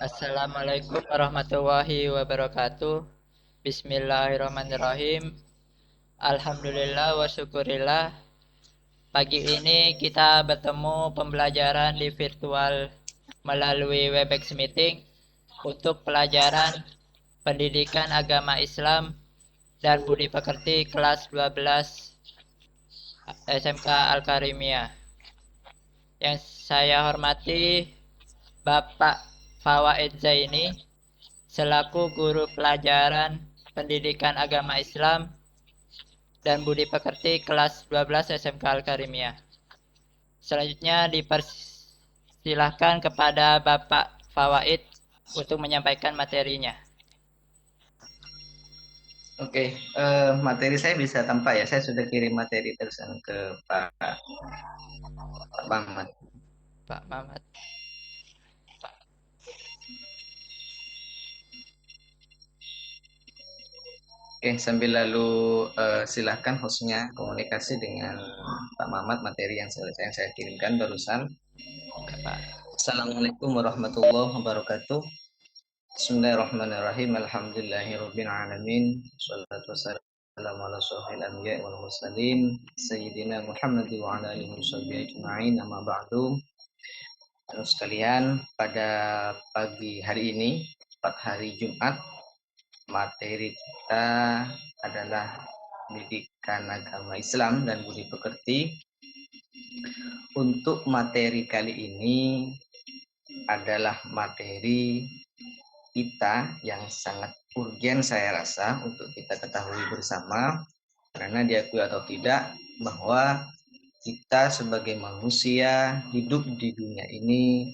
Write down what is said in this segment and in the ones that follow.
Assalamualaikum warahmatullahi wabarakatuh. Bismillahirrahmanirrahim. Alhamdulillah wa syukurillah. Pagi ini kita bertemu pembelajaran di virtual melalui Webex Meeting untuk pelajaran Pendidikan Agama Islam dan Budi Pekerti kelas 12 SMK Al-Karimiyah. Yang saya hormati Bapak Fawaid Zaini selaku guru pelajaran Pendidikan Agama Islam dan Budi Pekerti kelas 12 SMK Al-Karimiyah. Selanjutnya dipersilahkan kepada Bapak Fawaid untuk menyampaikan materinya. Oke, materi saya bisa tampak ya. Saya sudah kirim materi terusan ke Pak Mamat. Pak Mamat. Oke, sambil lalu silakan hostnya komunikasi dengan Pak Mamat materi yang saya kirimkan barusan. Pak. Assalamualaikum warahmatullahi wabarakatuh. Bismillahirrahmanirrahim. Alhamdulillahirabbil alamin. Wassalatu wassalamu ala asyrofil anbiya'i wal mursalin sayyidina Muhammad wa ala alihi washabihi ajma'in. Amma ba'du. Sekalian, pada pagi hari ini, 4 hari Jumat, materi kita adalah pendidikan agama Islam dan budi pekerti. Untuk materi kali ini adalah materi kita yang sangat urgen saya rasa untuk kita ketahui bersama, karena diakui atau tidak bahwa kita sebagai manusia hidup di dunia ini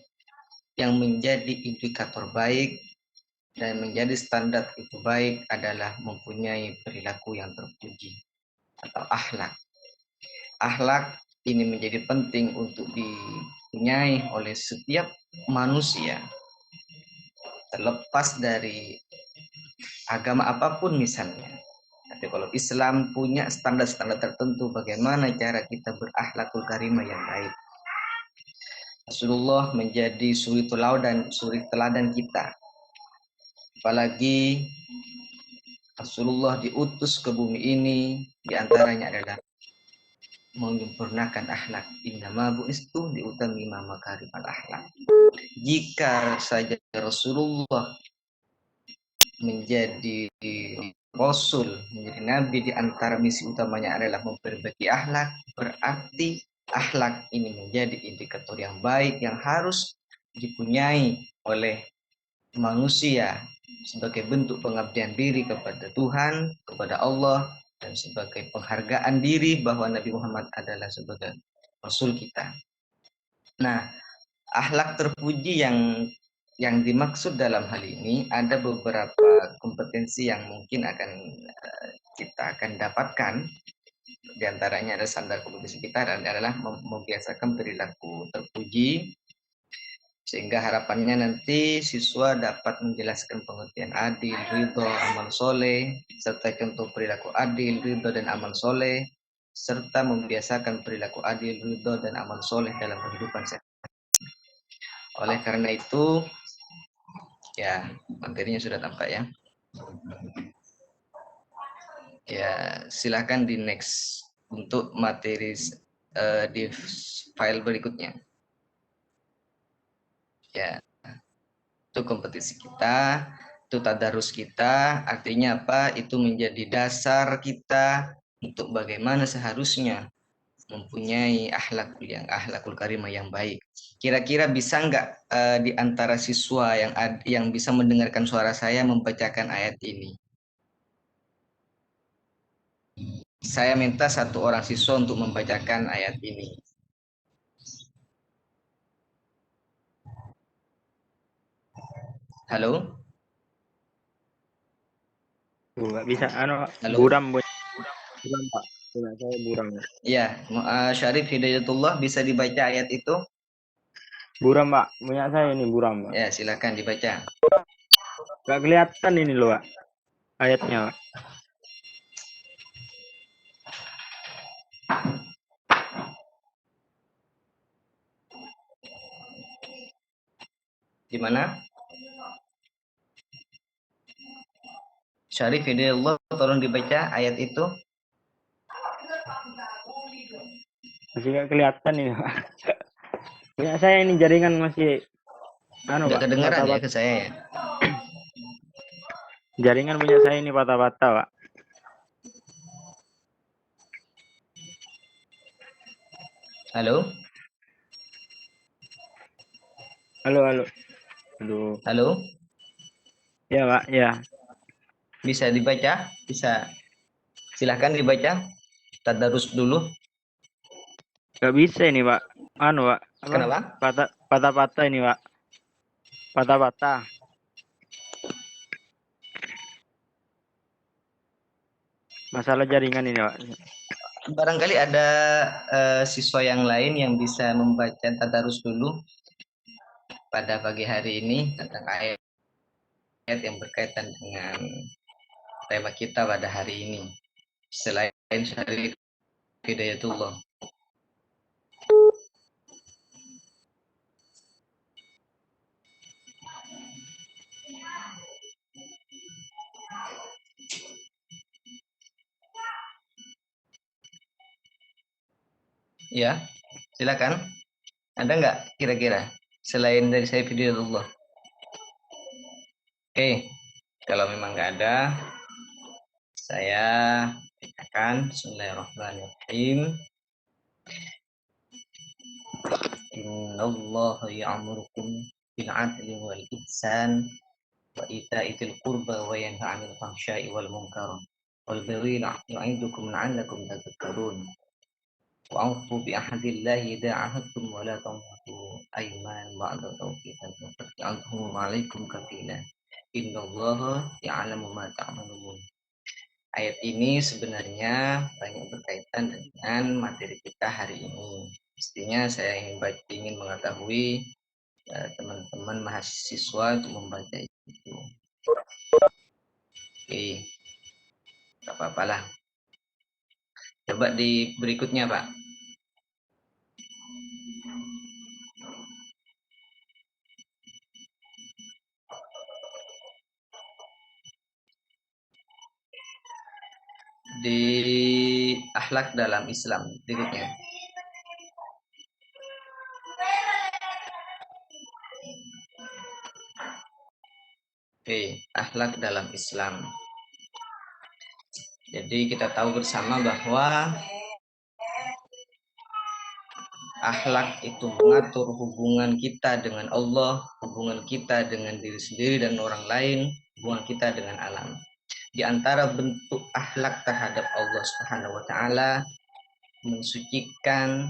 yang menjadi indikator baik dan menjadi standar itu baik adalah mempunyai perilaku yang terpuji atau akhlak. Akhlak ini menjadi penting untuk dipunyai oleh setiap manusia, terlepas dari agama apapun misalnya. Tapi kalau Islam punya standar-standar tertentu bagaimana cara kita berakhlakul karimah yang baik. Rasulullah menjadi suri teladan kita. Apalagi Rasulullah diutus ke bumi ini, diantaranya adalah menyempurnakan akhlak. Innama bu'istu liutammima makarimal akhlak. Jika saja Rasulullah menjadi Rasul, menjadi Nabi, di antara misi utamanya adalah memperbaiki akhlak, berarti akhlak ini menjadi indikator yang baik yang harus dipunyai oleh manusia sebagai bentuk pengabdian diri kepada Tuhan, kepada Allah, dan sebagai penghargaan diri bahwa Nabi Muhammad adalah sebagai Rasul kita. Nah, akhlak terpuji yang dimaksud dalam hal ini ada beberapa kompetensi yang mungkin kita akan dapatkan. Di antaranya ada standar kompetensi kita dan adalah membiasakan perilaku terpuji, sehingga harapannya nanti siswa dapat menjelaskan pengertian adil, ridho, amal soleh, serta contoh perilaku adil, ridho, dan amal soleh, serta membiasakan perilaku adil, ridho, dan amal soleh dalam kehidupan saya. Oleh karena itu, ya, materinya sudah tampak ya. Ya, silakan di next untuk materi di file berikutnya. Ya, itu kompetisi kita, itu tadarus kita, artinya apa? Itu menjadi dasar kita untuk bagaimana seharusnya mempunyai akhlakul karimah yang baik. Kira-kira bisa nggak di antara siswa yang bisa mendengarkan suara saya membacakan ayat ini? Saya minta satu orang siswa untuk membacakan ayat ini. Halo? Nggak bisa, Halo? buram, buram Pak. Punya saya buram ya. Ya, Syarif Hidayatullah, bisa dibaca ayat itu? Buram Pak, punya saya ini buram Pak. Ya, silakan dibaca. Nggak kelihatan ini loh Pak, ayatnya Pak. Di mana? Syarif Hidayatullah, tolong dibaca ayat itu. Masih nggak kelihatan ini, Pak. Punya saya ini jaringan masih Nggak Pak, kedengeran ya patah-patah. ke saya ya. Jaringan punya saya ini patah-patah, Pak. Halo, Halo, halo. Aduh. halo, Ya, Pak. Ya. bisa dibaca? Bisa, silahkan dibaca. Tadarus dulu. Nggak bisa ini, Pak. Pak. Apa? Kenapa? Patah-patah ini, Pak. Patah-patah. Masalah jaringan ini, Pak. Barangkali ada siswa yang lain yang bisa membaca tadarus dulu pada pagi hari ini tentang ayat yang berkaitan dengan tema kita pada hari ini. Selain Syarif Hidayatullah. Ya, silakan. Ada nggak kira-kira selain dari saya Hidayatullah? Oke, kalau memang nggak ada, saya bacakan Bismillahirrahmanirrahim. Innallaha ya'murukum bil 'adli wal ihsan wa ita'i dzil qurba wa yanha 'anil fahsya'i wal munkar wal baghi ya'idukum la'allakum tadhakkarun. وأوفوا بعهد الله إذا عاهدتم ولا تنقضوا أيمان بعد توكيدا وقد جعلتم عليكم كفيلا إن الله يعلم ما تعملون. Ayat ini sebenarnya banyak berkaitan dengan materi kita hari ini. Pastinya saya ingin mengetahui teman-teman mahasiswa untuk membaca itu. Oke, tak apa-apa lah. Coba di berikutnya, Pak. Di akhlak dalam Islam berikutnya. Oke, akhlak dalam Islam. Jadi kita tahu bersama bahwa akhlak itu mengatur hubungan kita dengan Allah, hubungan kita dengan diri sendiri dan orang lain, hubungan kita dengan alam. Di antara bentuk akhlak terhadap Allah Subhanahu wa taala, mensucikan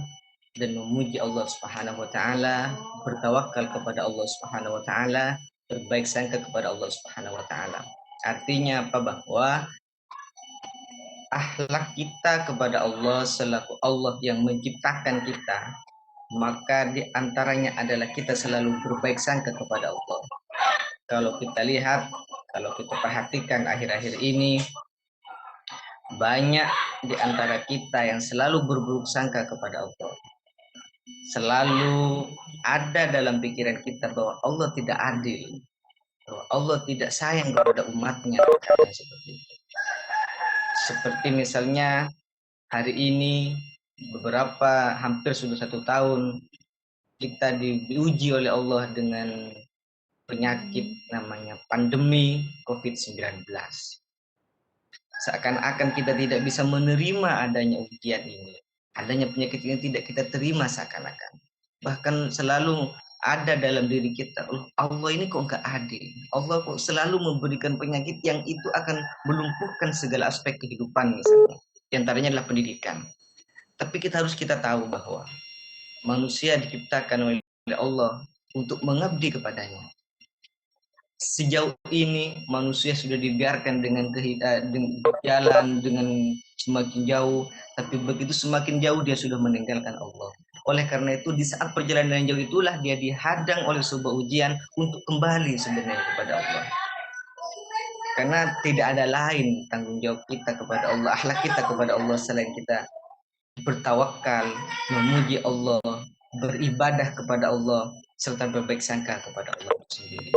dan memuji Allah Subhanahu wa taala, bertawakal kepada Allah Subhanahu wa taala, berbaik sangka kepada Allah Subhanahu wa taala. Artinya apa? Bahwa akhlak kita kepada Allah selaku Allah yang menciptakan kita, maka di antaranya adalah kita selalu berbaik sangka kepada Allah. Kalau kita lihat, kalau kita perhatikan akhir-akhir ini, banyak di antara kita yang selalu berburuk sangka kepada Allah. Selalu ada dalam pikiran kita bahwa Allah tidak adil, bahwa Allah tidak sayang kepada umatnya. Seperti itu. Seperti misalnya hari ini hampir sudah 1 tahun kita diuji oleh Allah dengan penyakit namanya pandemi COVID-19. Seakan-akan kita tidak bisa menerima adanya ujian ini, adanya penyakit ini tidak kita terima seakan-akan. Bahkan selalu ada dalam diri kita, Allah ini kok nggak adil, Allah kok selalu memberikan penyakit yang itu akan melumpuhkan segala aspek kehidupan misalnya, di antaranya adalah pendidikan. Tapi kita tahu bahwa manusia diciptakan oleh Allah untuk mengabdi kepadanya. Sejauh ini manusia sudah dibiarkan dengan jalan dengan semakin jauh, tapi begitu semakin jauh dia sudah meninggalkan Allah. Oleh karena itu di saat perjalanan jauh itulah dia dihadang oleh sebuah ujian untuk kembali sebenarnya kepada Allah. Karena tidak ada lain tanggung jawab kita kepada Allah, akhlak kita kepada Allah selain kita bertawakal, memuji Allah, beribadah kepada Allah, serta berbaik sangka kepada Allah sendiri.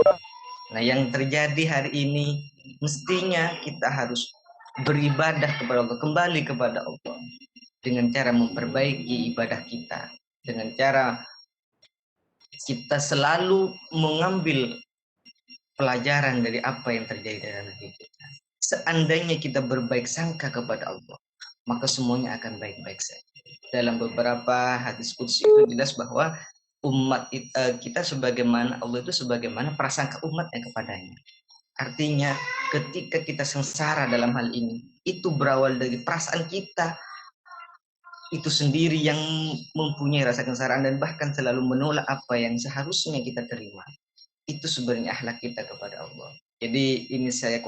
Nah, yang terjadi hari ini Mestinya kita harus beribadah kepada Allah, kembali kepada Allah dengan cara memperbaiki ibadah kita, dengan cara kita selalu mengambil pelajaran dari apa yang terjadi dalam hidup kita. Seandainya kita berbaik sangka kepada Allah, maka semuanya akan baik-baik saja. Dalam beberapa hadis qudsi itu jelas bahwa kita sebagaimana Allah itu sebagaimana prasangka umatnya kepadanya. Artinya ketika kita sengsara dalam hal ini, itu berawal dari perasaan kita itu sendiri yang mempunyai rasa kesengsaraan dan bahkan selalu menolak apa yang seharusnya kita terima. Itu sebenarnya akhlak kita kepada Allah. Jadi ini saya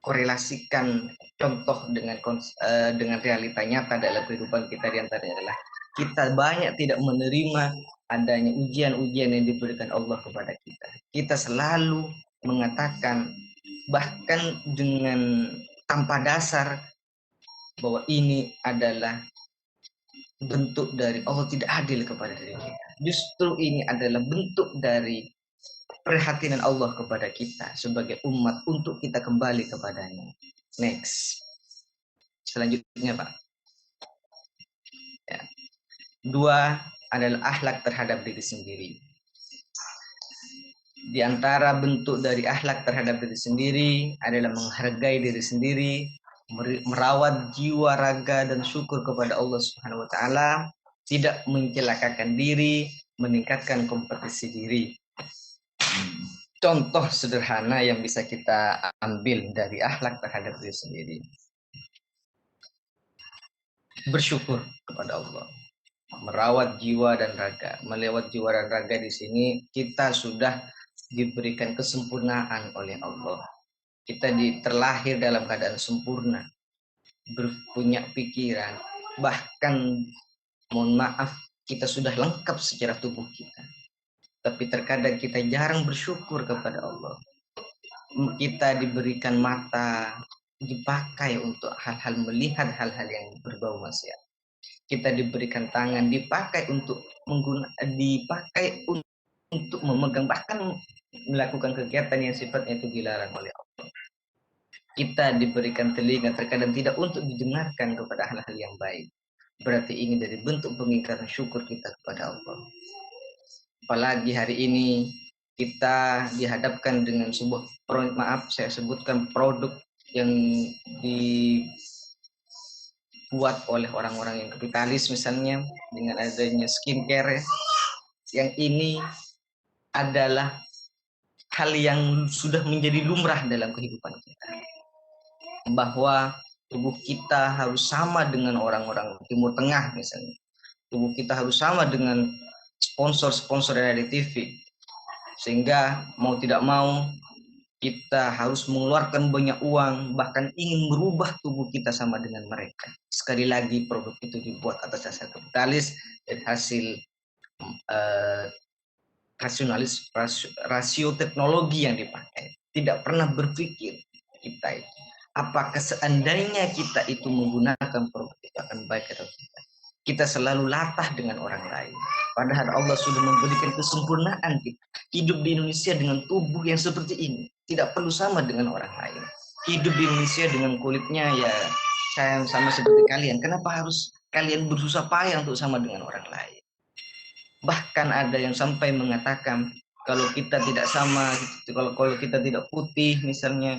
korelasikan contoh dengan realita nyata dalam kehidupan kita, di antaranya adalah kita banyak tidak menerima adanya ujian-ujian yang diberikan Allah kepada kita. Kita selalu mengatakan bahkan dengan tanpa dasar bahwa ini adalah bentuk dari Allah tidak adil kepada diri kita. Justru ini adalah bentuk dari perhatian Allah kepada kita sebagai umat untuk kita kembali kepadanya. Next. Selanjutnya, Pak. Ya. 2 adalah akhlak terhadap diri sendiri. Di antara bentuk dari akhlak terhadap diri sendiri adalah menghargai diri sendiri, merawat jiwa, raga, dan syukur kepada Allah Subhanahu wa taala, tidak mencelakakan diri, meningkatkan kompetisi diri. Contoh sederhana yang bisa kita ambil dari akhlak terhadap diri sendiri. Bersyukur kepada Allah. Merawat jiwa dan raga. Melewat jiwa dan raga di sini kita sudah diberikan kesempurnaan oleh Allah. Kita terlahir dalam keadaan sempurna. Punya pikiran. Bahkan mohon maaf, kita sudah lengkap secara tubuh kita. Tapi terkadang kita jarang bersyukur kepada Allah. Kita diberikan mata, dipakai untuk hal-hal melihat hal-hal yang berbau maksiat. Kita diberikan tangan, dipakai untuk memegang, bahkan melakukan kegiatan yang sifatnya itu dilarang oleh Allah. Kita diberikan telinga, terkadang tidak untuk didengarkan kepada hal-hal yang baik. Berarti ini dari bentuk pengingkaran syukur kita kepada Allah. Apalagi hari ini kita dihadapkan dengan sebuah produk yang dibuat oleh orang-orang yang kapitalis, misalnya dengan adanya skincare, yang ini adalah hal yang sudah menjadi lumrah dalam kehidupan kita, bahwa tubuh kita harus sama dengan orang-orang Timur Tengah misalnya, tubuh kita harus sama dengan sponsor-sponsor yang ada di TV, sehingga mau tidak mau kita harus mengeluarkan banyak uang, bahkan ingin merubah tubuh kita sama dengan mereka. Sekali lagi produk itu dibuat atas dasar kapitalis dan hasil rasio teknologi yang dipakai. Tidak pernah berpikir kita itu, apakah seandainya kita itu menggunakan produk itu akan baik atau tidak. Kita selalu latah dengan orang lain. Padahal Allah sudah memberikan kesempurnaan kita. Hidup di Indonesia dengan tubuh yang seperti ini. Tidak perlu sama dengan orang lain. Hidup di Indonesia dengan kulitnya ya saya sama seperti kalian. Kenapa harus kalian bersusah payah untuk sama dengan orang lain? Bahkan ada yang sampai mengatakan kalau kita tidak sama, kalau kita tidak putih misalnya,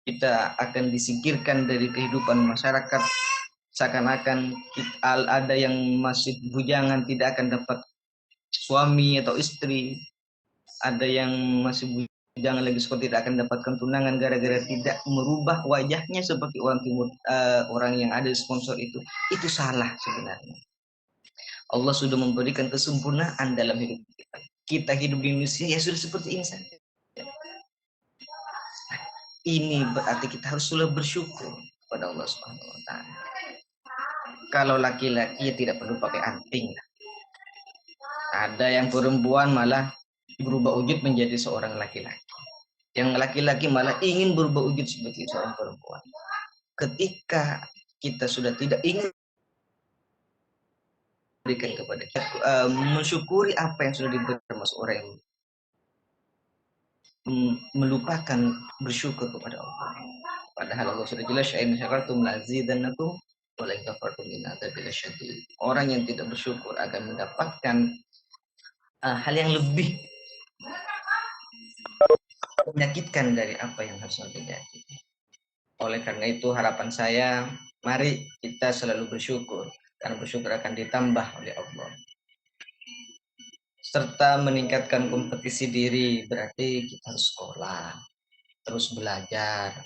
kita akan disingkirkan dari kehidupan masyarakat. Seakan-akan ada yang masih bujangan tidak akan dapat suami atau istri, ada yang masih bujangan lagi seperti tidak akan dapatkan tunangan gara-gara tidak merubah wajahnya seperti orang timur, orang yang ada di sponsor itu salah sebenarnya. Allah sudah memberikan kesempurnaan dalam hidup kita. Kita hidup di Indonesia ya sudah seperti ini saja. Ini berarti kita harus selalu bersyukur kepada Allah Subhanahu wa taala. Kalau laki-laki ya tidak perlu pakai anting. Ada yang perempuan malah berubah wujud menjadi seorang laki-laki. Yang laki-laki malah ingin berubah wujud sebagai seorang perempuan. Ketika kita sudah tidak ingin berikan kepada kita, mensyukuri apa yang sudah diberikan termasuk orang yang melupakan bersyukur kepada Allah. Padahal Allah sudah jelas, "In syakartum lazidannakum wa la in kafartum inna adzabi lasyadid." Orang yang tidak bersyukur akan mendapatkan hal yang lebih menyakitkan dari apa yang harusnya terjadi. Oleh karena itu harapan saya, mari kita selalu bersyukur, karena bersyukur akan ditambah oleh Allah. Serta meningkatkan kompetisi diri, berarti kita harus sekolah, terus belajar.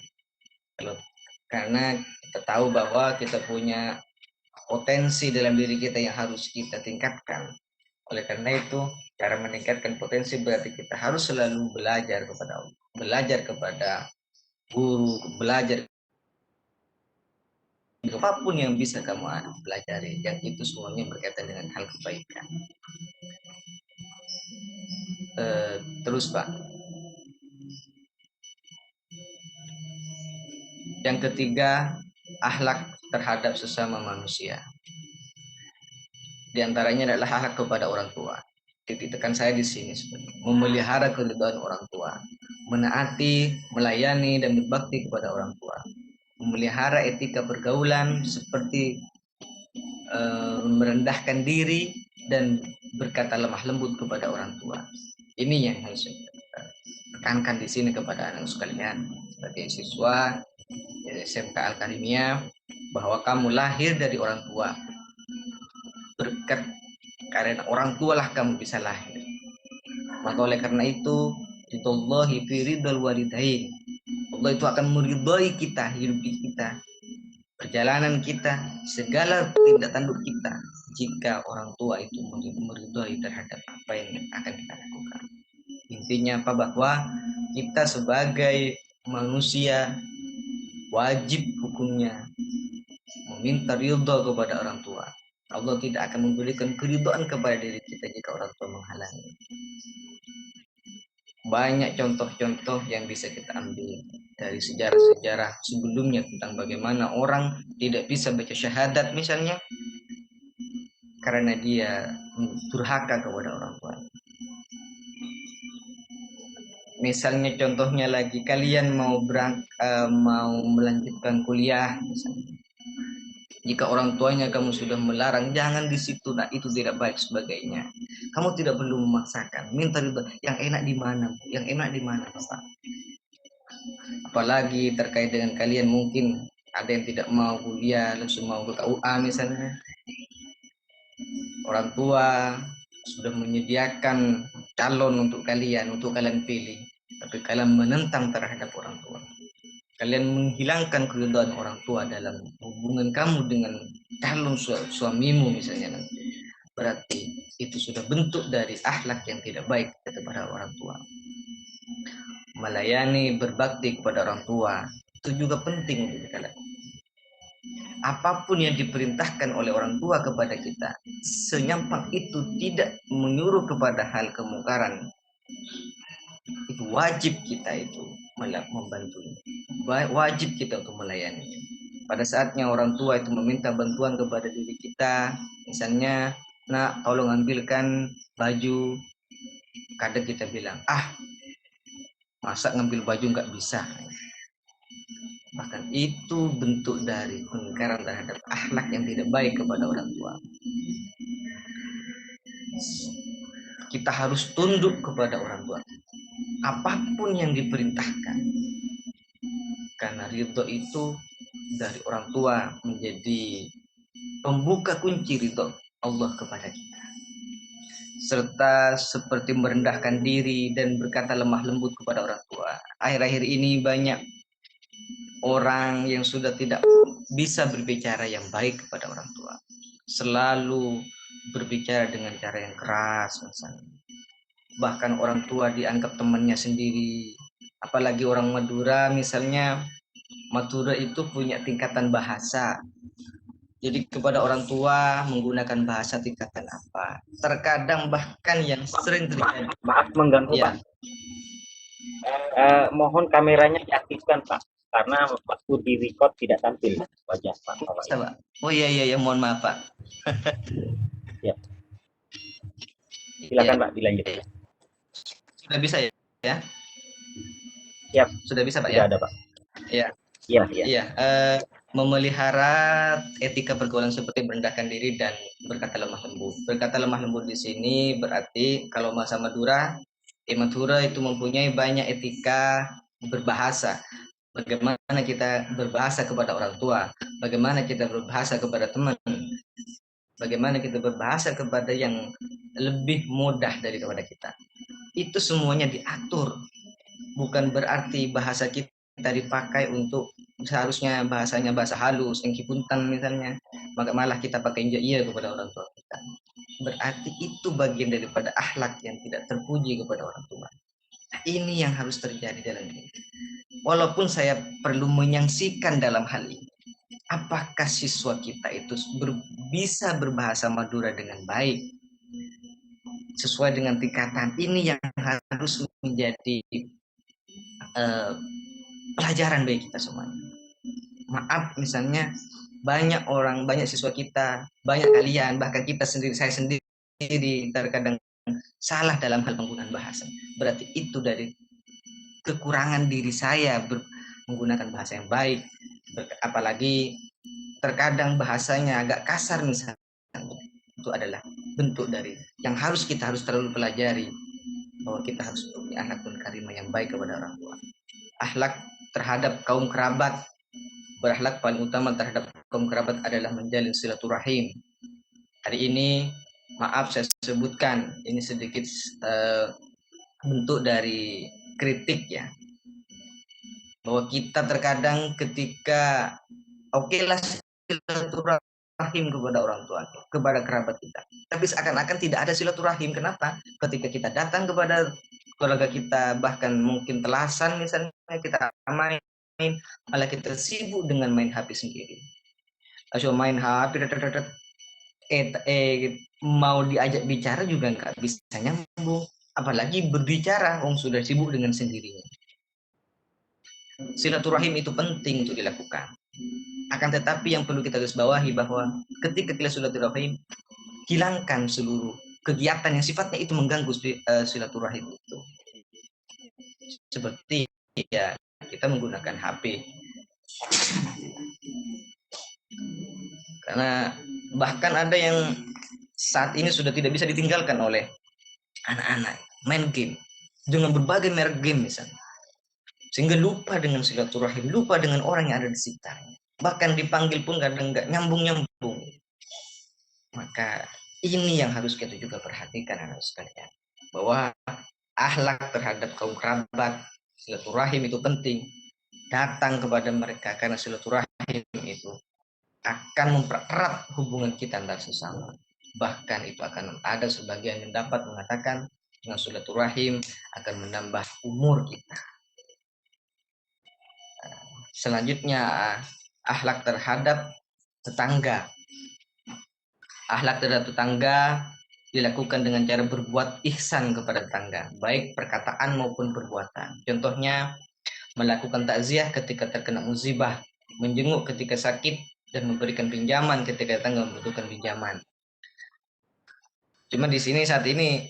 Karena kita tahu bahwa kita punya potensi dalam diri kita yang harus kita tingkatkan. Oleh karena itu, cara meningkatkan potensi berarti kita harus selalu belajar kepada Allah, belajar kepada guru, belajar apapun yang bisa kamu pelajari, yang itu semuanya berkaitan dengan hal kebaikan. Terus Pak, yang ketiga, akhlak terhadap sesama manusia. Di antaranya adalah akhlak kepada orang tua. Titik tekan saya di sini sebenarnya, memelihara keridhaan orang tua, menaati, melayani dan berbakti kepada orang tua, memelihara etika pergaulan seperti merendahkan diri dan berkata lemah lembut kepada orang tua. Ini yang harus kita tekankan di sini kepada anak sekalian sebagai siswa SMK Al-Karimiyah, bahwa kamu lahir dari orang tua. Berkat karena orang tua lah kamu bisa lahir. Maka oleh karena itu, ridwallahi fi ridal walidain. Allah itu akan meridai kita, hidup kita, perjalanan kita, segala tindak tanduk kita, jika orang tua itu meridai terhadap apa yang akan kita lakukan. Intinya apa? Bahwa kita sebagai manusia wajib hukumnya meminta ridha kepada orang tua. Allah tidak akan memberikan keridhaan kepada diri kita jika orang tua menghalangi. Banyak contoh-contoh yang bisa kita ambil dari sejarah-sejarah sebelumnya tentang bagaimana orang tidak bisa baca syahadat misalnya karena dia durhaka kepada orang tua. Misalnya contohnya lagi, kalian mau melanjutkan kuliah misalnya. Jika orang tuanya kamu sudah melarang, jangan di situ, nah itu tidak baik sebagainya. Kamu tidak perlu memaksakan. Minta ridha. Yang enak di mana? Yang enak di mana, Bapak? Apalagi terkait dengan kalian, mungkin ada yang tidak mau kuliah, langsung mau ke KUA misalnya. Orang tua sudah menyediakan calon untuk kalian pilih, tapi kalian menentang terhadap orang tua. Kalian menghilangkan keridhaan orang tua dalam hubungan kamu dengan calon suamimu misalnya nanti. Berarti itu sudah bentuk dari akhlak yang tidak baik kepada orang tua. Melayani, berbakti kepada orang tua, itu juga penting untuk kita lakukan. Apapun yang diperintahkan oleh orang tua kepada kita, senyampang itu tidak menyuruh kepada hal kemungkaran, itu wajib kita itu membantu, wajib kita untuk melayani. Pada saatnya orang tua itu meminta bantuan kepada diri kita, misalnya, nak tolong ambilkan baju, kadang kita bilang, masa ngambil baju nggak bisa. Bahkan itu bentuk dari pengingkaran terhadap akhlak yang tidak baik kepada orang tua. Kita harus tunduk kepada orang tua, apapun yang diperintahkan, karena ridho itu dari orang tua menjadi pembuka kunci ridho Allah kepada kita. Serta seperti merendahkan diri dan berkata lemah lembut kepada orang tua. Akhir-akhir ini banyak orang yang sudah tidak bisa berbicara yang baik kepada orang tua, selalu berbicara dengan cara yang keras misalnya. Bahkan orang tua dianggap temannya sendiri. Apalagi orang Madura misalnya, Madura itu punya tingkatan bahasa. Jadi kepada orang tua menggunakan bahasa tingkatan apa. Terkadang bahkan yang sering terjadi. Maaf mengganggu Ya. Pak. Mohon kameranya diaktifkan Pak, karena waktu di record tidak tampil wajah Pak. Oh iya, mohon maaf Pak. Ya. Silakan Pak, dilanjutkan. Sudah bisa ya? Siap. Sudah bisa Pak Sudah ya? ada Pak. Iya. Iya, iya. Iya, memelihara etika pergaulan seperti merendahkan diri dan berkata lemah lembut. Berkata lemah lembut di sini berarti kalau masa Madura, Madura itu mempunyai banyak etika berbahasa. Bagaimana kita berbahasa kepada orang tua, bagaimana kita berbahasa kepada teman, bagaimana kita berbahasa kepada yang lebih mudah daripada kita. Itu semuanya diatur. Bukan berarti bahasa kita dipakai untuk seharusnya bahasanya bahasa halus, engki puntan misalnya, maka malah kita pakai injak iya kepada orang tua kita. Berarti itu bagian daripada akhlak yang tidak terpuji kepada orang tua. Ini yang harus terjadi dalam ini. Walaupun saya perlu menyaksikan dalam hal ini, apakah siswa kita itu bisa berbahasa Madura dengan baik sesuai dengan tingkatan, ini yang harus menjadi pelajaran bagi kita semuanya. Maaf misalnya banyak siswa kita, banyak kalian, bahkan kita sendiri, saya sendiri terkadang salah dalam hal penggunaan bahasa. Berarti itu dari kekurangan diri saya menggunakan bahasa yang baik. Apalagi terkadang bahasanya agak kasar misalnya. Itu adalah bentuk dari yang kita harus terlalu pelajari, bahwa kita harus punya akhlak dan karimah yang baik kepada orang tua. Akhlak terhadap kaum kerabat, berakhlak paling utama terhadap kaum kerabat adalah menjalin silaturahim. Hari ini maaf saya sebutkan ini sedikit bentuk dari kritik ya, bahwa kita terkadang ketika lah silaturahim kepada orang tua, kepada kerabat kita, tapi seakan-akan tidak ada silaturahim. Kenapa? Ketika kita datang kepada keluarga kita, bahkan mungkin telasan misalnya, kita main, malah kita sibuk dengan main HP sendiri. Asyik main HP, mau diajak bicara juga nggak bisa nyambung, apalagi berbicara, sudah sibuk dengan sendirinya. Silaturahim itu penting untuk dilakukan. Akan tetapi yang perlu kita garis bawahi bahwa ketika kita silaturahim, hilangkan seluruh kegiatan yang sifatnya itu mengganggu silaturahim itu. Seperti ya kita menggunakan HP. Karena bahkan ada yang saat ini sudah tidak bisa ditinggalkan oleh anak-anak, main game dengan berbagai merek game misalnya, sehingga lupa dengan silaturahim, lupa dengan orang yang ada di sekitarnya, bahkan dipanggil pun kadang nggak nyambung. Maka ini yang harus kita juga perhatikan anak sekalian, bahwa akhlak terhadap kaum kerabat, silaturahim itu penting. Datang kepada mereka karena silaturahim itu akan mempererat hubungan kita antar sesama. Bahkan itu akan ada sebagian yang dapat mengatakan dengan silaturahim akan menambah umur kita. Selanjutnya, akhlak terhadap tetangga. Akhlak terhadap tetangga dilakukan dengan cara berbuat ihsan kepada tetangga, baik perkataan maupun perbuatan. Contohnya, melakukan takziah ketika terkena musibah, menjenguk ketika sakit, dan memberikan pinjaman ketika tetangga membutuhkan pinjaman. Cuma di sini saat ini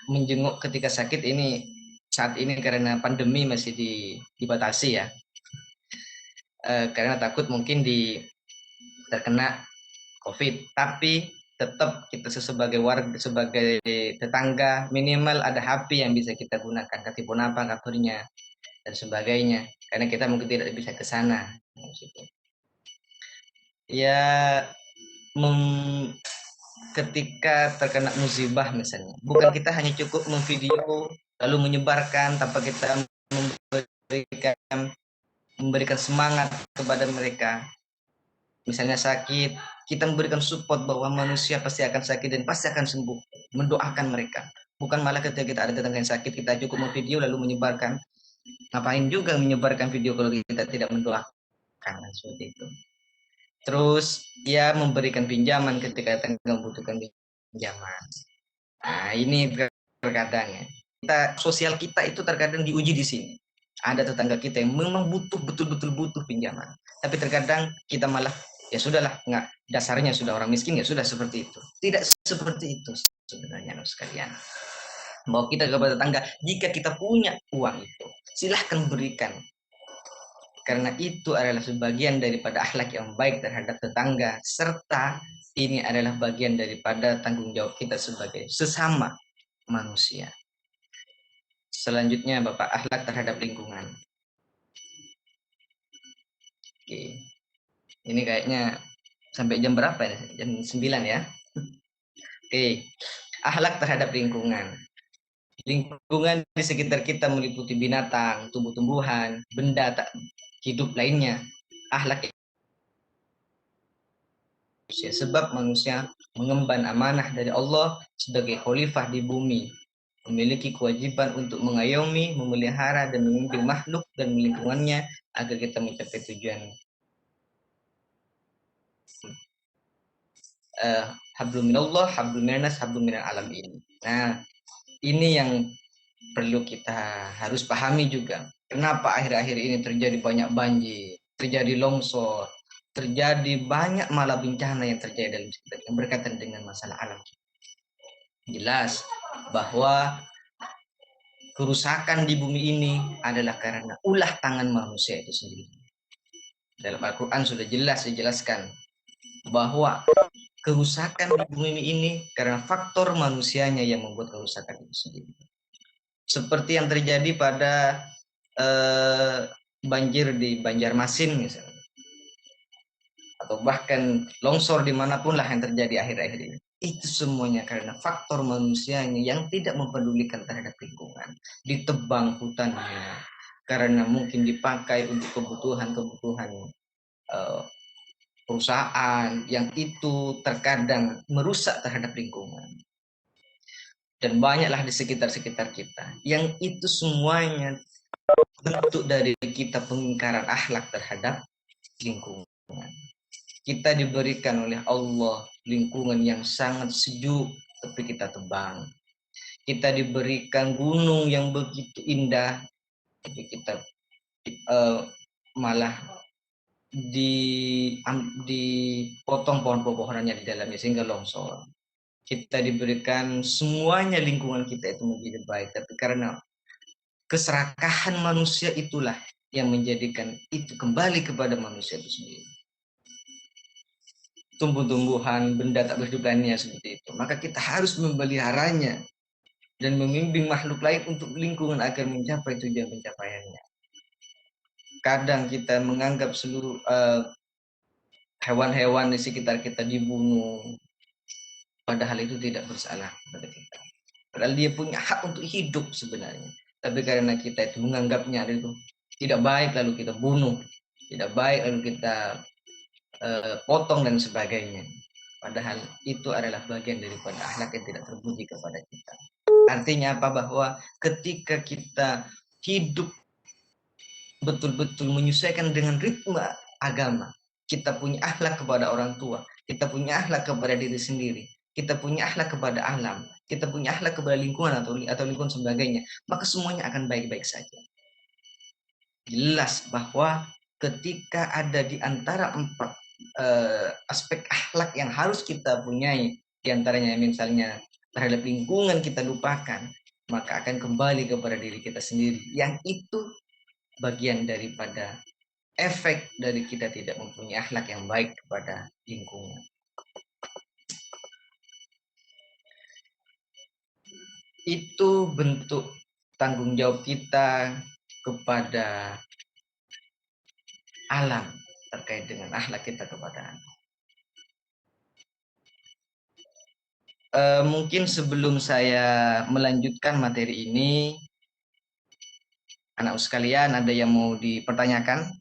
menjenguk ketika sakit ini saat ini karena pandemi masih dibatasi ya, karena takut mungkin terkena COVID. Tapi tetap kita sebagai warga, sebagai tetangga, minimal ada HP yang bisa kita gunakan, katipun apa kabarnya dan sebagainya, karena kita mungkin tidak bisa ke sana. Ya, ketika terkena musibah misalnya, bukan kita hanya cukup memvideo lalu menyebarkan tanpa kita memberikan semangat kepada mereka. Misalnya sakit, kita memberikan support bahwa manusia pasti akan sakit dan pasti akan sembuh, mendoakan mereka. Bukan malah ketika kita ada tetangga yang sakit, kita cukup memvideo lalu menyebarkan. Ngapain juga menyebarkan video kalau kita tidak mendoakan, seperti itu. Terus ya memberikan pinjaman ketika tetangga membutuhkan pinjaman. Nah, ini terkadang ya, sosial kita itu terkadang diuji di sini. Ada tetangga kita yang memang betul-betul butuh pinjaman, tapi terkadang kita malah ya sudahlah, nggak, dasarnya sudah orang miskin, ya sudah seperti itu. Tidak seperti itu sebenarnya sekalian. Bahwa kita kepada tetangga, jika kita punya uang itu, silahkan berikan. Karena itu adalah sebagian daripada akhlak yang baik terhadap tetangga, serta ini adalah bagian daripada tanggung jawab kita sebagai sesama manusia. Selanjutnya Bapak, akhlak terhadap lingkungan. Oke. Ini kayaknya sampai jam berapa ya? Jam 9 ya. Oke. Akhlak terhadap lingkungan. Lingkungan di sekitar kita meliputi binatang, tumbuh-tumbuhan, benda tak hidup lainnya. Akhlak manusia, sebab manusia mengemban amanah dari Allah sebagai khalifah di bumi, memiliki kewajiban untuk mengayomi, memelihara, dan memimpin makhluk dan lingkungannya agar kita mencapai tujuan. Hablum minallah, hablum minas, hablum minal alam ini. Nah, ini yang perlu kita harus pahami juga. Kenapa akhir-akhir ini terjadi banyak banjir, terjadi longsor, terjadi banyak malah bencana yang terjadi dalam sekitar yang berkaitan dengan masalah alam. Jelas bahwa kerusakan di bumi ini adalah karena ulah tangan manusia itu sendiri. Dalam Al-Quran sudah jelas dijelaskan bahwa kerusakan di bumi ini karena faktor manusianya yang membuat kerusakan itu sendiri. Seperti yang terjadi pada banjir di Banjarmasin misalnya, atau bahkan longsor dimanapun lah yang terjadi akhir-akhir ini. Itu semuanya karena faktor manusianya yang tidak mempedulikan terhadap lingkungan. Ditebang hutannya karena mungkin dipakai untuk kebutuhan-kebutuhan perusahaan yang itu terkadang merusak terhadap lingkungan. Dan banyaklah di sekitar-sekitar kita yang itu semuanya bentuk dari kita pengingkaran akhlak terhadap lingkungan. Kita diberikan oleh Allah lingkungan yang sangat sejuk, tapi kita tebang. Kita diberikan gunung yang begitu indah, tapi kita malah dipotong pohon-pohonannya di dalamnya sehingga longsor. Kita diberikan semuanya lingkungan kita itu menjadi baik, tapi karena keserakahan manusia itulah yang menjadikan itu kembali kepada manusia itu sendiri. Tumbuh-tumbuhan, benda tak berhidup lainnya seperti itu. Maka kita harus memeliharanya dan membimbing makhluk lain untuk lingkungan agar mencapai tujuan pencapaiannya. Kadang kita menganggap seluruh hewan-hewan di sekitar kita dibunuh, padahal itu tidak bersalah pada kita. Padahal dia punya hak untuk hidup sebenarnya. Tapi karena kita itu menganggapnya itu tidak baik, lalu kita bunuh. Tidak baik, lalu kita potong dan sebagainya. Padahal itu adalah bagian daripada akhlak yang tidak terpuji kepada kita. Artinya apa? Bahwa ketika kita hidup betul-betul menyesuaikan dengan ritme agama, kita punya akhlak kepada orang tua, kita punya akhlak kepada diri sendiri, kita punya akhlak kepada alam, kita punya akhlak kepada lingkungan atau lingkungan sebagainya, maka semuanya akan baik-baik saja. Jelas bahwa ketika ada di antara empat aspek akhlak yang harus kita punyai, diantaranya misalnya terhadap lingkungan kita lupakan, maka akan kembali kepada diri kita sendiri, yang itu bagian daripada efek dari kita tidak mempunyai akhlak yang baik kepada lingkungan. Itu bentuk tanggung jawab kita kepada alam terkait dengan akhlak kita kepada alam. Mungkin sebelum saya melanjutkan materi ini, anak sekalian ada yang mau dipertanyakan?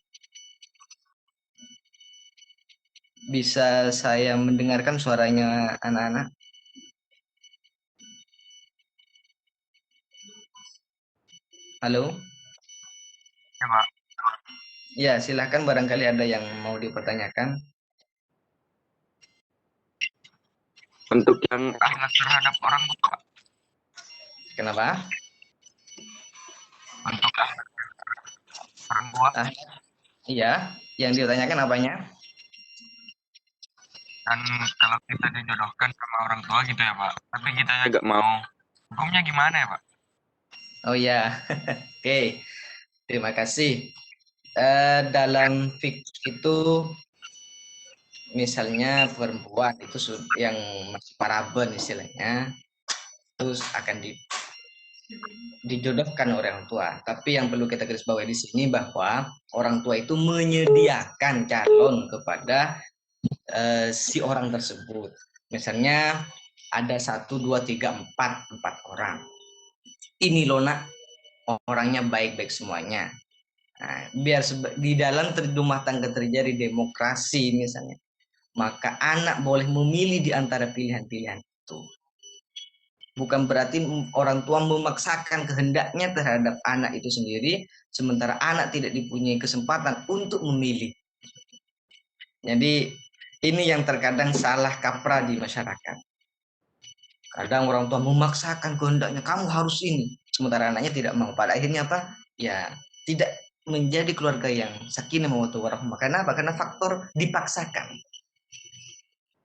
Bisa saya mendengarkan suaranya anak-anak? Halo? Ya, Pak. Ya, silakan barangkali ada yang mau dipertanyakan. Untuk yang akhlak terhadap orang tua, Pak. Kenapa? Untuk akhlak orang tua Iya, yang ditanyakan apanya? kan kalau kita dijodohkan sama orang tua gitu ya, Pak. Tapi kita nggak mau. Hukumnya gimana ya, Pak? Oh ya, oke. Terima kasih. Dalam fikih itu misalnya perempuan itu yang masih paraben istilahnya terus akan dijodohkan oleh orang tua. Tapi yang perlu kita garis bawahi di sini bahwa orang tua itu menyediakan calon kepada si orang tersebut. Misalnya ada 1, 2, 3, 4 orang. Ini loh nak, orangnya baik-baik semuanya. Nah, biar di dalam rumah tangga terjadi demokrasi misalnya, maka anak boleh memilih di antara pilihan-pilihan itu. Bukan berarti orang tua memaksakan kehendaknya terhadap anak itu sendiri, sementara anak tidak dipunyai kesempatan untuk memilih. Jadi ini yang terkadang salah kaprah di masyarakat. Kadang orang tua memaksakan kehendaknya, kamu harus ini, sementara anaknya tidak mau. Pada akhirnya apa? Ya tidak menjadi keluarga yang sakinah mawaddah warahmah. Karena apa? Karena faktor dipaksakan.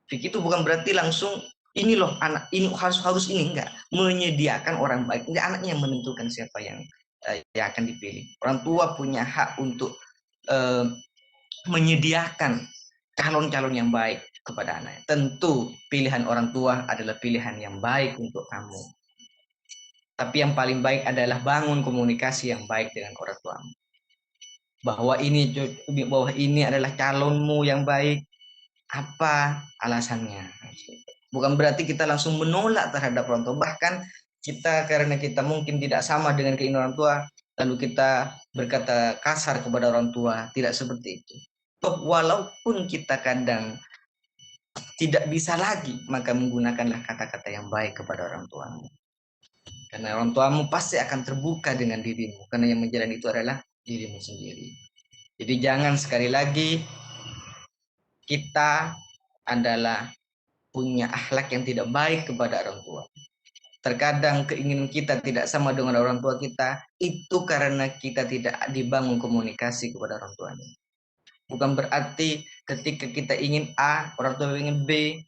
Fikih itu bukan berarti langsung ini loh anak ini harus ini, enggak. Menyediakan orang baik. Enggak, anaknya yang menentukan siapa yang akan dipilih. Orang tua punya hak untuk menyediakan calon-calon yang baik kepada anak. Tentu pilihan orang tua adalah pilihan yang baik untuk kamu. Tapi yang paling baik adalah bangun komunikasi yang baik dengan orang tuamu. Bahwa ini adalah calonmu yang baik. Apa alasannya? Bukan berarti kita langsung menolak terhadap orang tua. Bahkan kita karena kita mungkin tidak sama dengan keinginan orang tua, lalu kita berkata kasar kepada orang tua. Tidak seperti itu. Walaupun kita kadang tidak bisa lagi, maka menggunakanlah kata-kata yang baik kepada orang tuamu. Karena orang tuamu pasti akan terbuka dengan dirimu, karena yang menjalani itu adalah dirimu sendiri. Jadi jangan sekali lagi kita adalah punya akhlak yang tidak baik kepada orang tua. Terkadang keinginan kita tidak sama dengan orang tua kita, itu karena kita tidak dibangun komunikasi kepada orang tuanya. Bukan berarti ketika kita ingin A, orang tua ingin B,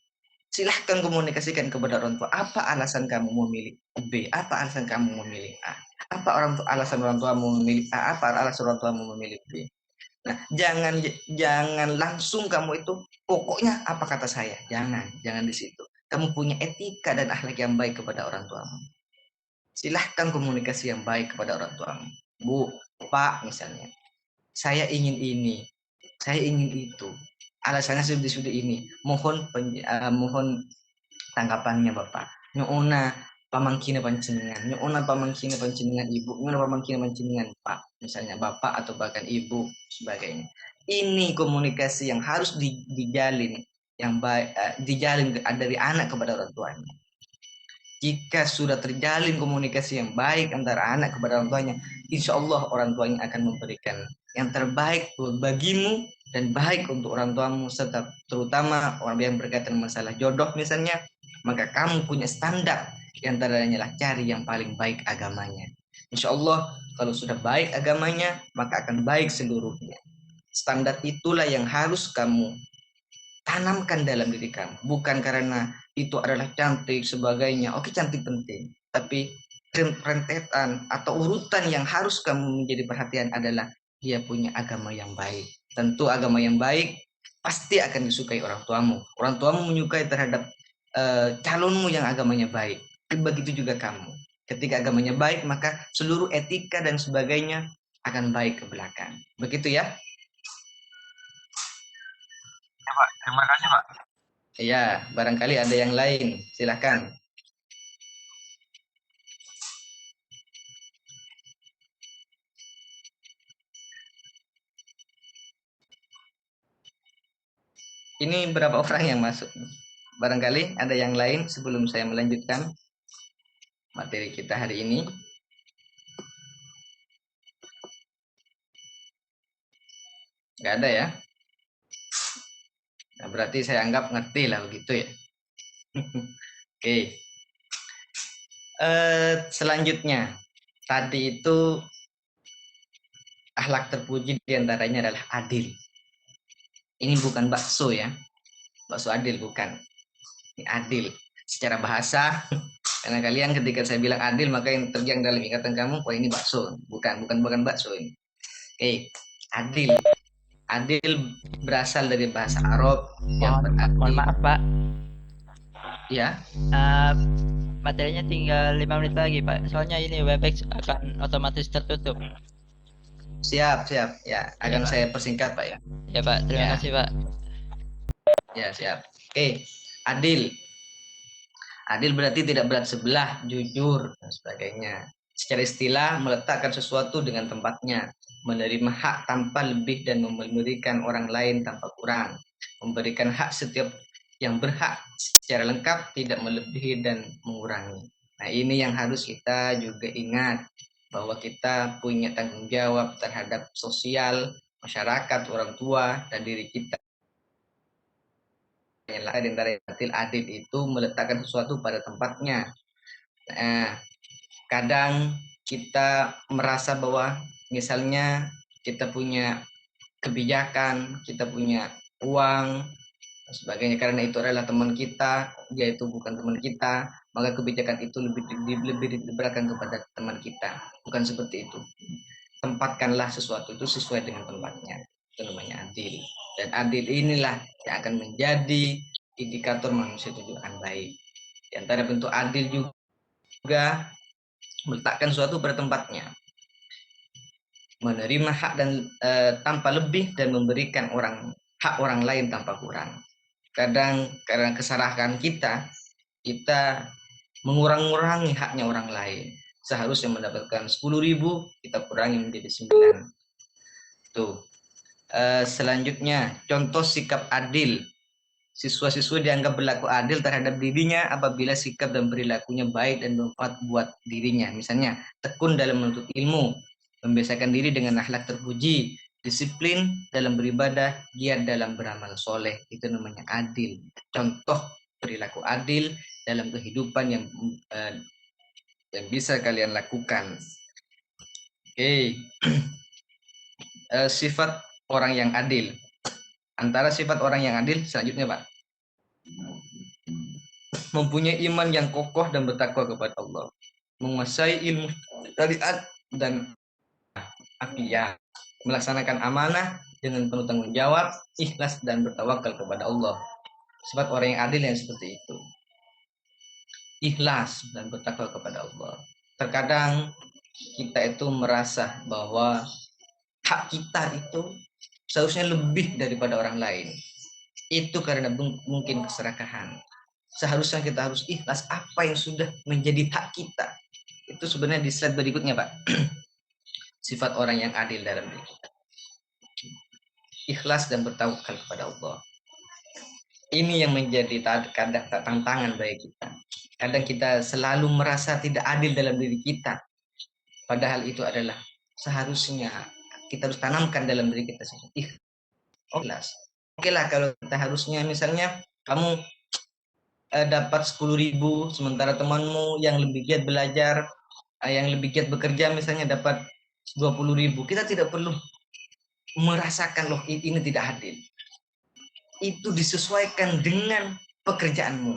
silahkan komunikasikan kepada orang tua. Apa alasan kamu memilih B? Apa alasan kamu memilih A? Apa alasan orang tua memilih A? Apa alasan orang tua memilih B? Nah, jangan langsung kamu itu pokoknya apa kata saya. Jangan di situ. Kamu punya etika dan akhlak yang baik kepada orang tuamu. Silahkan komunikasi yang baik kepada orang tuamu. Bu, Pak misalnya. Saya ingin ini. Saya ingin itu. Alasannya sudah ini. Mohon tanggapannya Bapak. Nyona pamangkina pancingan, nyona pamangkina pancingan ibu, nyona pamangkina pancingan Pak, misalnya Bapak atau bahkan Ibu sebagainya. Ini komunikasi yang harus dijalin yang baik, dijalin dari anak kepada orang tuanya. Jika sudah terjalin komunikasi yang baik antara anak kepada orang tuanya, insya Allah orang tuanya akan memberikan yang terbaik bagimu dan baik untuk orang tuamu, serta terutama orang yang berkaitan masalah jodoh misalnya, maka kamu punya standar yang antaranya lah cari yang paling baik agamanya. Insya Allah kalau sudah baik agamanya, maka akan baik seluruhnya. Standar itulah yang harus kamu tanamkan dalam diri kamu, bukan karena itu adalah cantik sebagainya. Oke, cantik penting, tapi rentetan atau urutan yang harus kamu menjadi perhatian adalah dia punya agama yang baik. Tentu agama yang baik pasti akan disukai orang tuamu. Orang tuamu menyukai terhadap calonmu yang agamanya baik. Begitu juga kamu. Ketika agamanya baik, maka seluruh etika dan sebagainya akan baik ke belakang. Begitu ya? Ya Pak, terima kasih Pak. Iya, barangkali ada yang lain. Silakan. Ini berapa orang yang masuk? Barangkali ada yang lain sebelum saya melanjutkan materi kita hari ini. Nggak ada ya? Nah, berarti saya anggap ngerti lah begitu ya. Oke. Selanjutnya, tadi itu akhlak terpuji diantaranya adalah adil. Ini bukan bakso ya, bakso adil bukan. Ini adil secara bahasa. Karena kalian ketika saya bilang adil, maka yang terjang dalam ingatan kamu, oh ini bakso. Bukan bakso ini. Oke, adil. Adil berasal dari bahasa Arab yang berarti Mohon maaf Pak, ya. materinya tinggal 5 menit lagi Pak. Soalnya ini Webex akan otomatis tertutup. Siap, siap. Ya, Iya akan Pak. saya persingkat, Pak ya. Ya Pak, terima Ya, kasih Pak. ya, siap. Oke, adil. Adil berarti tidak berat sebelah, jujur, dan sebagainya. Secara istilah, meletakkan sesuatu dengan tempatnya, menerima hak tanpa lebih dan memberikan orang lain tanpa kurang, memberikan hak setiap yang berhak secara lengkap, tidak melebihi dan mengurangi. Nah, ini yang harus kita juga ingat, bahwa kita punya tanggung jawab terhadap sosial, masyarakat, orang tua, dan diri kita. Yang lain dari adil itu meletakkan sesuatu pada tempatnya. Kadang kita merasa bahwa misalnya kita punya kebijakan, kita punya uang, dan sebagainya, karena itu adalah teman kita, dia itu bukan teman kita, maka kebijakan itu lebih diberikan kepada teman kita. Bukan seperti itu. Tempatkanlah sesuatu itu sesuai dengan tempatnya. Itu namanya adil. Dan adil inilah yang akan menjadi indikator manusia itu akan baik. Di antara bentuk adil juga meletakkan sesuatu pada tempatnya, menerima hak dan tanpa lebih dan memberikan hak orang lain tanpa kurang. Kadang karena kesalahan kita mengurang-urangi haknya orang lain. Seharusnya mendapatkan 10.000, kita kurangi menjadi 9. Tuh. Selanjutnya, contoh sikap adil. Siswa-siswa dianggap berlaku adil terhadap dirinya apabila sikap dan perilakunya baik dan bermanfaat buat dirinya. Misalnya, tekun dalam menuntut ilmu, membiasakan diri dengan akhlak terpuji, disiplin dalam beribadah, giat dalam beramal soleh. Itu namanya adil. Contoh perilaku adil dalam kehidupan yang bisa kalian lakukan. Oke. Sifat orang yang adil. Antara sifat orang yang adil selanjutnya, Pak, mempunyai iman yang kokoh dan bertakwa kepada Allah, menguasai ilmu syariat dan akhlak, melaksanakan amanah dengan penuh tanggung jawab, ikhlas dan bertawakal kepada Allah. Sifat orang yang adil yang seperti itu. Ikhlas dan bertakwa kepada Allah. Terkadang kita itu merasa bahwa hak kita itu seharusnya lebih daripada orang lain. Itu karena mungkin keserakahan. Seharusnya kita harus ikhlas apa yang sudah menjadi hak kita. Itu sebenarnya di slide berikutnya, Pak. Sifat orang yang adil dalam diri kita. Ikhlas dan bertawakal kepada Allah. Ini yang menjadi kadang tantangan bagi kita. Kadang kita selalu merasa tidak adil dalam diri kita. Padahal itu adalah seharusnya kita harus tanamkan dalam diri kita. Ikhlas. Oke lah kalau kita harusnya misalnya kamu dapat 10.000, sementara temanmu yang lebih giat belajar, yang lebih giat bekerja misalnya dapat 20.000. Kita tidak perlu merasakan loh ini tidak adil. Itu disesuaikan dengan pekerjaanmu.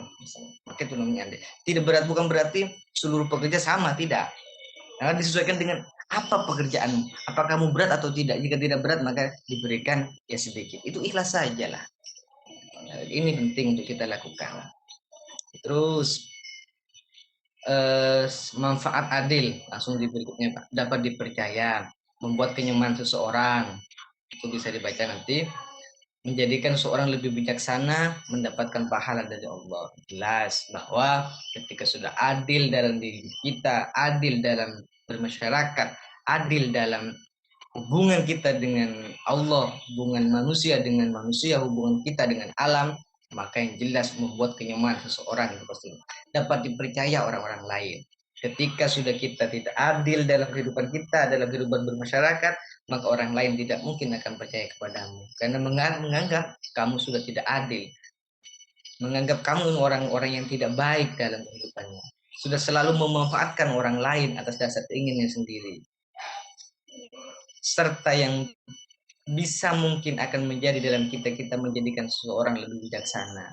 Maka itu namanya adil. Tidak bukan berarti seluruh pekerja sama, tidak. Nah, disesuaikan dengan apa pekerjaanmu. Apakah kamu berat atau tidak. Jika tidak berat maka diberikan ya sedikit. Itu ikhlas saja lah. Ini penting untuk kita lakukan. Terus manfaat adil langsung di berikutnya, Pak. Dapat dipercaya, membuat kenyamanan seseorang. Itu bisa dibaca nanti. Menjadikan seorang lebih bijaksana, mendapatkan pahala dari Allah. Jelas bahwa ketika sudah adil dalam diri kita, adil dalam bermasyarakat, adil dalam hubungan kita dengan Allah, hubungan manusia dengan manusia, hubungan kita dengan alam, maka yang jelas membuat kenyamanan seseorang itu pasti dapat dipercaya orang-orang lain. Ketika sudah kita tidak adil dalam kehidupan kita, dalam kehidupan bermasyarakat, maka orang lain tidak mungkin akan percaya kepadamu. Karena menganggap kamu sudah tidak adil. Menganggap kamu orang-orang yang tidak baik dalam kehidupannya. Sudah selalu memanfaatkan orang lain atas dasar keinginannya sendiri. Serta yang bisa mungkin akan menjadi dalam kita menjadikan seseorang lebih bijaksana.